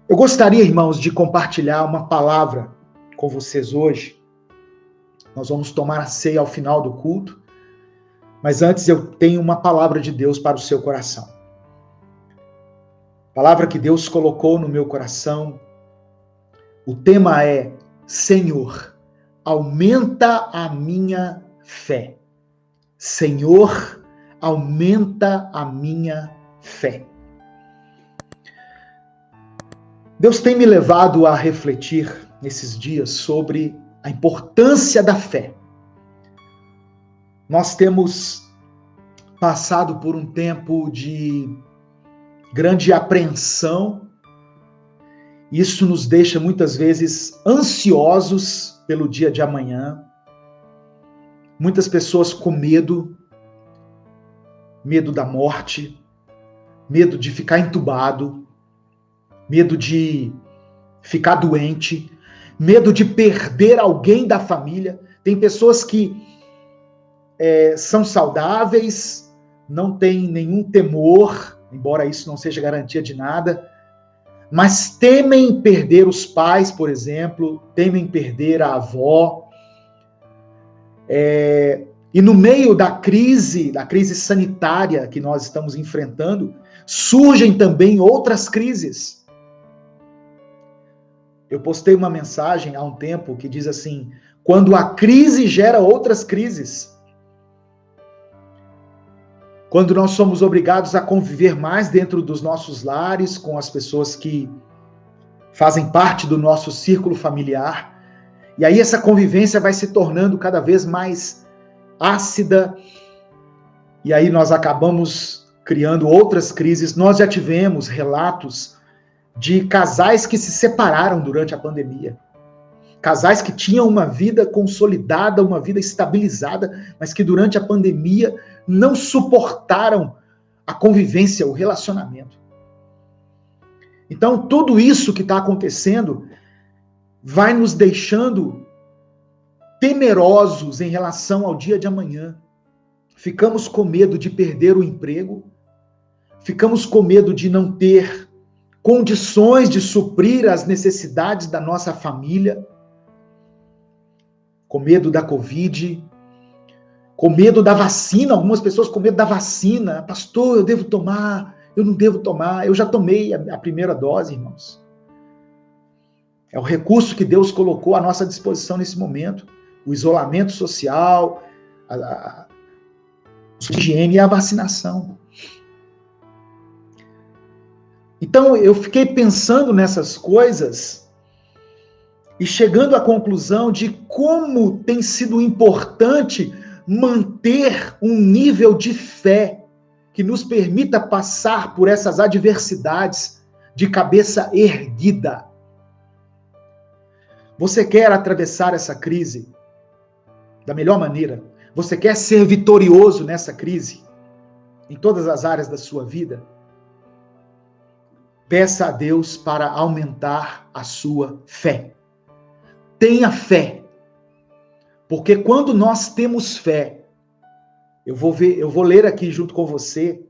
Eu gostaria, irmãos, de compartilhar uma palavra com vocês hoje. Nós vamos tomar a ceia ao final do culto, mas antes eu tenho uma palavra de Deus para o seu coração. Palavra que Deus colocou no meu coração. O tema é: Senhor, aumenta a minha fé. Senhor, aumenta a minha fé. Deus tem me levado a refletir nesses dias sobre a importância da fé. Nós temos passado por um tempo de grande apreensão. Isso nos deixa muitas vezes ansiosos pelo dia de amanhã. Muitas pessoas com medo da morte, medo de ficar entubado, medo de ficar doente, medo de perder alguém da família. Tem pessoas que são saudáveis, não têm nenhum temor, embora isso não seja garantia de nada, mas temem perder os pais, por exemplo, temem perder a avó. E no meio da crise sanitária que nós estamos enfrentando, surgem também outras crises. Eu postei uma mensagem há um tempo que diz assim: quando a crise gera outras crises. Quando nós somos obrigados a conviver mais dentro dos nossos lares, com as pessoas que fazem parte do nosso círculo familiar, e aí essa convivência vai se tornando cada vez mais ácida, e aí nós acabamos criando outras crises. Nós já tivemos relatos de casais que se separaram durante a pandemia. Casais que tinham uma vida consolidada, uma vida estabilizada, mas que durante a pandemia não suportaram a convivência, o relacionamento. Então, tudo isso que está acontecendo vai nos deixando temerosos em relação ao dia de amanhã. Ficamos com medo de perder o emprego, ficamos com medo de não ter condições de suprir as necessidades da nossa família, com medo da Covid, com medo da vacina. Algumas pessoas com medo da vacina. Pastor, eu devo tomar, eu não devo tomar. Eu já tomei a primeira dose, irmãos. É o recurso que Deus colocou à nossa disposição nesse momento. O isolamento social, a higiene e a vacinação. Então, eu fiquei pensando nessas coisas e chegando à conclusão de como tem sido importante manter um nível de fé que nos permita passar por essas adversidades de cabeça erguida. Você quer atravessar essa crise da melhor maneira? Você quer ser vitorioso nessa crise, em todas as áreas da sua vida? Peça a Deus para aumentar a sua fé. Tenha fé. Porque quando nós temos fé, eu vou ler aqui junto com você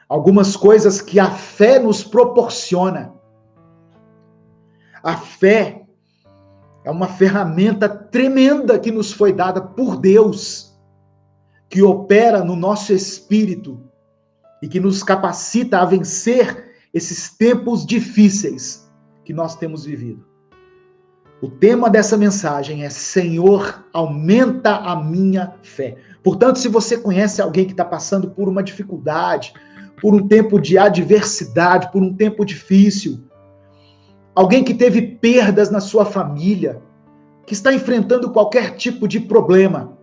algumas coisas que a fé nos proporciona. A fé é uma ferramenta tremenda que nos foi dada por Deus, que opera no nosso espírito e que nos capacita a vencer esses tempos difíceis que nós temos vivido. O tema dessa mensagem é: Senhor, aumenta a minha fé. Portanto, se você conhece alguém que está passando por uma dificuldade, por um tempo de adversidade, por um tempo difícil, alguém que teve perdas na sua família, que está enfrentando qualquer tipo de problema,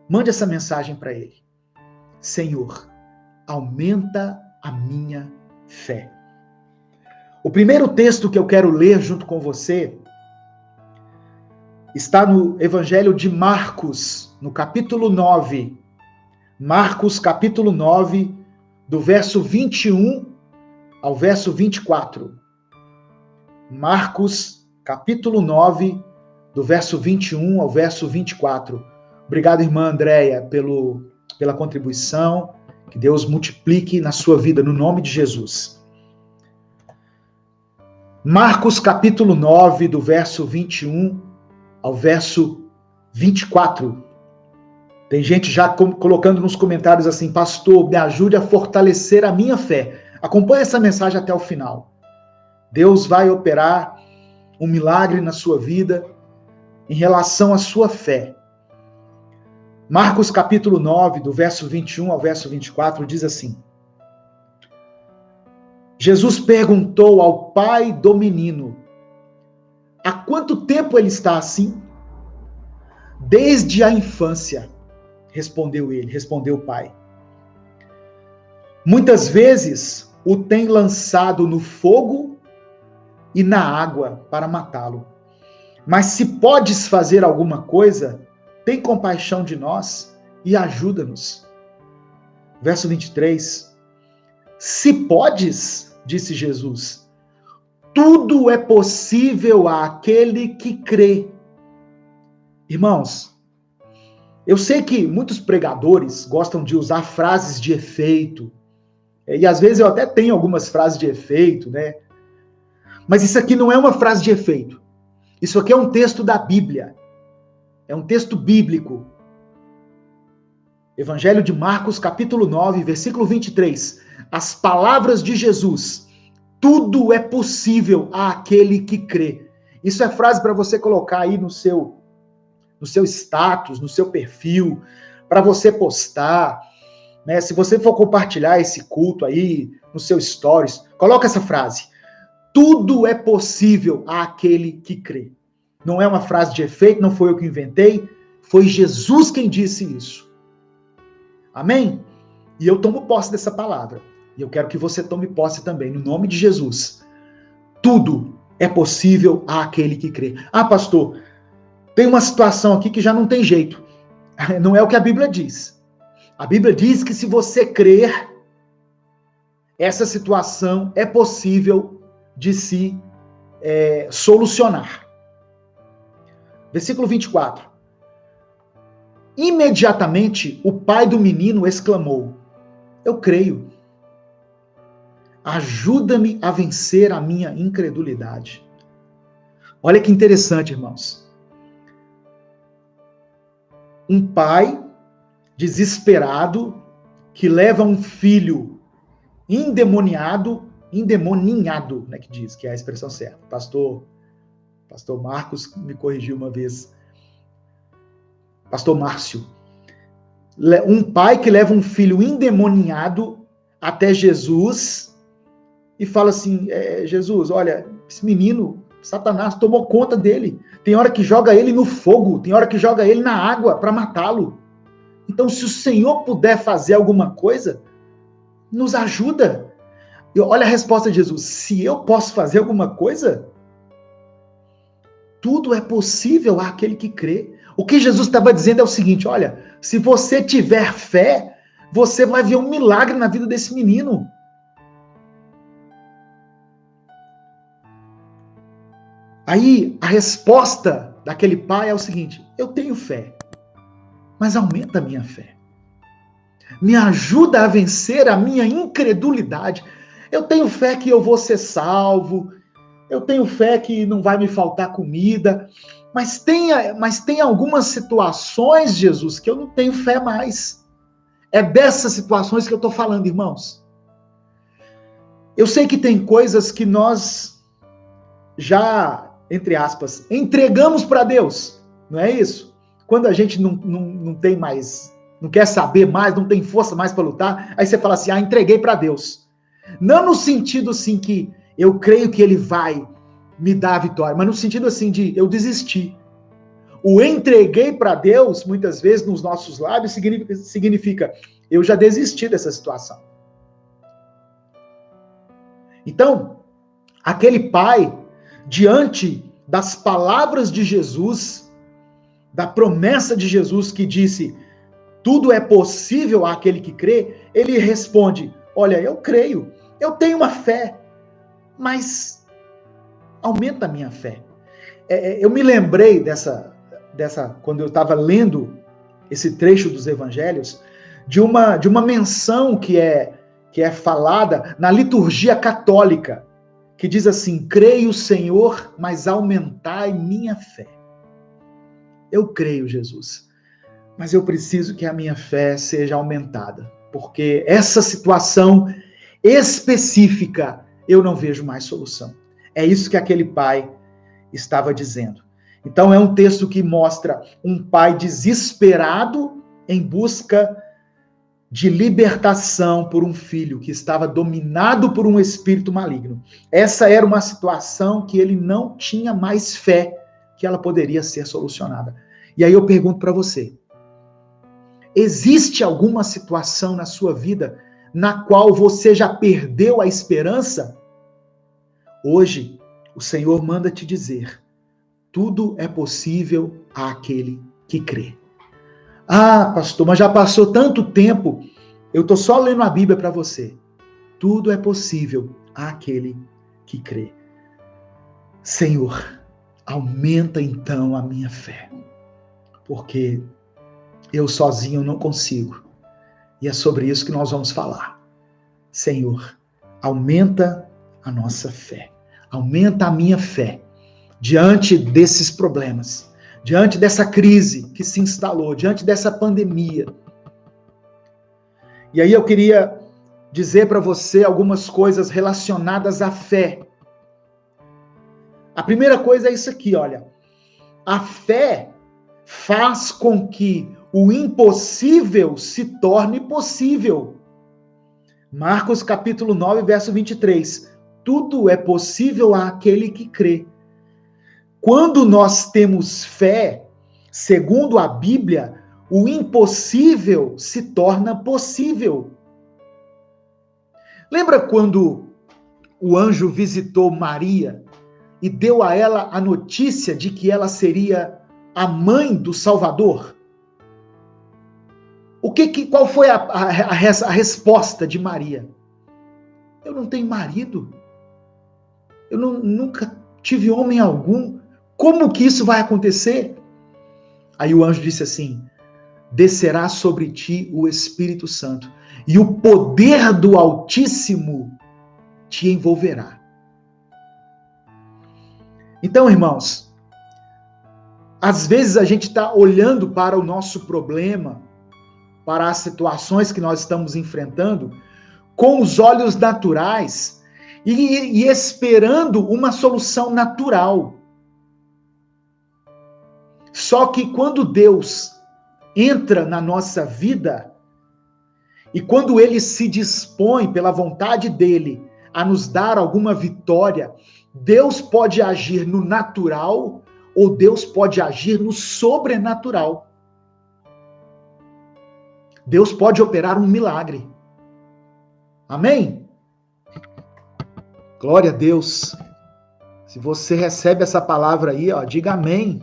mande essa mensagem para ele. Senhor, aumenta a minha fé. O primeiro texto que eu quero ler junto com você está no Evangelho de Marcos, no capítulo 9. Marcos, capítulo 9, do verso 21 ao verso 24. Marcos, capítulo 9, do verso 21 ao verso 24. Obrigado, irmã Andréia, pela contribuição. Que Deus multiplique na sua vida, no nome de Jesus. Marcos capítulo 9, do verso 21 ao verso 24. Tem gente já colocando nos comentários assim: pastor, me ajude a fortalecer a minha fé. Acompanhe essa mensagem até o final. Deus vai operar um milagre na sua vida em relação à sua fé. Marcos capítulo 9, do verso 21 ao verso 24, diz assim: Jesus perguntou ao pai do menino: há quanto tempo ele está assim? Desde a infância, respondeu ele, respondeu o pai. Muitas vezes o tem lançado no fogo e na água para matá-lo. Mas se podes fazer alguma coisa, tem compaixão de nós e ajuda-nos. Verso 23. Se podes, disse Jesus, tudo é possível àquele que crê. Irmãos, eu sei que muitos pregadores gostam de usar frases de efeito, e às vezes eu até tenho algumas frases de efeito, né? Mas isso aqui não é uma frase de efeito. Isso aqui é um texto da Bíblia. É um texto bíblico. Evangelho de Marcos, capítulo 9, versículo 23. As palavras de Jesus. Tudo é possível àquele que crê. Isso é frase para você colocar aí no seu status, no seu perfil, para você postar, né? Se você for compartilhar esse culto aí no seu stories, coloca essa frase. Tudo é possível àquele que crê. Não é uma frase de efeito, não foi eu que inventei, foi Jesus quem disse isso. Amém? E eu tomo posse dessa palavra. E eu quero que você tome posse também, no nome de Jesus. Tudo é possível àquele que crê. Ah, pastor, tem uma situação aqui que já não tem jeito. Não é o que a Bíblia diz. A Bíblia diz que se você crer, essa situação é possível de se solucionar. Versículo 24. Imediatamente o pai do menino exclamou: eu creio. Ajuda-me a vencer a minha incredulidade. Olha que interessante, irmãos. Um pai desesperado que leva um filho endemoninhado, né, que diz, que é a expressão certa. Pastor Marcos me corrigiu uma vez. Pastor Márcio. Um pai que leva um filho endemoninhado até Jesus e fala assim: Jesus, olha, esse menino, Satanás tomou conta dele. Tem hora que joga ele no fogo, tem hora que joga ele na água para matá-lo. Então, se o Senhor puder fazer alguma coisa, nos ajuda. E olha a resposta de Jesus: se eu posso fazer alguma coisa, tudo é possível àquele que crê. O que Jesus estava dizendo é o seguinte: olha, se você tiver fé, você vai ver um milagre na vida desse menino. Aí, a resposta daquele pai é o seguinte: eu tenho fé, mas aumenta a minha fé. Me ajuda a vencer a minha incredulidade. Eu tenho fé que eu vou ser salvo, eu tenho fé que não vai me faltar comida, mas tem algumas situações, Jesus, que eu não tenho fé mais. É dessas situações que eu estou falando, irmãos. Eu sei que tem coisas que nós já, entre aspas, entregamos para Deus, não é isso? Quando a gente não tem mais, não quer saber mais, não tem força mais para lutar, aí você fala assim: entreguei para Deus. Não no sentido assim que eu creio que Ele vai me dar a vitória, mas no sentido assim de eu desisti. O entreguei para Deus, muitas vezes nos nossos lábios, significa eu já desisti dessa situação. Então, aquele pai, diante das palavras de Jesus, da promessa de Jesus que disse: tudo é possível àquele que crê, ele responde: olha, eu creio, eu tenho uma fé, mas aumenta a minha fé. Eu me lembrei dessa quando eu estava lendo esse trecho dos evangelhos, de uma menção que é falada na liturgia católica, que diz assim: creio, Senhor, mas aumentai minha fé. Eu creio, Jesus, mas eu preciso que a minha fé seja aumentada, porque essa situação específica eu não vejo mais solução. É isso que aquele pai estava dizendo. Então é um texto que mostra um pai desesperado em busca de libertação por um filho que estava dominado por um espírito maligno. Essa era uma situação que ele não tinha mais fé que ela poderia ser solucionada. E aí eu pergunto para você: existe alguma situação na sua vida na qual você já perdeu a esperança? Hoje, o Senhor manda te dizer: tudo é possível àquele que crê. Ah, pastor, mas já passou tanto tempo. Eu estou só lendo a Bíblia para você. Tudo é possível àquele que crê. Senhor, aumenta então a minha fé, porque eu sozinho não consigo. E é sobre isso que nós vamos falar. Senhor, aumenta a nossa fé. Aumenta a minha fé diante desses problemas, diante dessa crise que se instalou, diante dessa pandemia. E aí eu queria dizer para você algumas coisas relacionadas à fé. A primeira coisa é isso aqui, olha. A fé faz com que o impossível se torne possível. Marcos capítulo 9, verso 23. Tudo é possível àquele que crê. Quando nós temos fé, segundo a Bíblia, o impossível se torna possível. Lembra quando o anjo visitou Maria e deu a ela a notícia de que ela seria a mãe do Salvador? Qual foi a resposta de Maria? Eu não tenho marido. Eu nunca tive homem algum. Como que isso vai acontecer? Aí o anjo disse assim: descerá sobre ti o Espírito Santo, e o poder do Altíssimo te envolverá. Então, irmãos, às vezes a gente está olhando para o nosso problema, para as situações que nós estamos enfrentando, com os olhos naturais e esperando uma solução natural. Só que quando Deus entra na nossa vida e quando Ele se dispõe pela vontade dEle a nos dar alguma vitória, Deus pode agir no natural ou Deus pode agir no sobrenatural. Deus pode operar um milagre. Amém? Glória a Deus. Se você recebe essa palavra aí, ó, diga amém.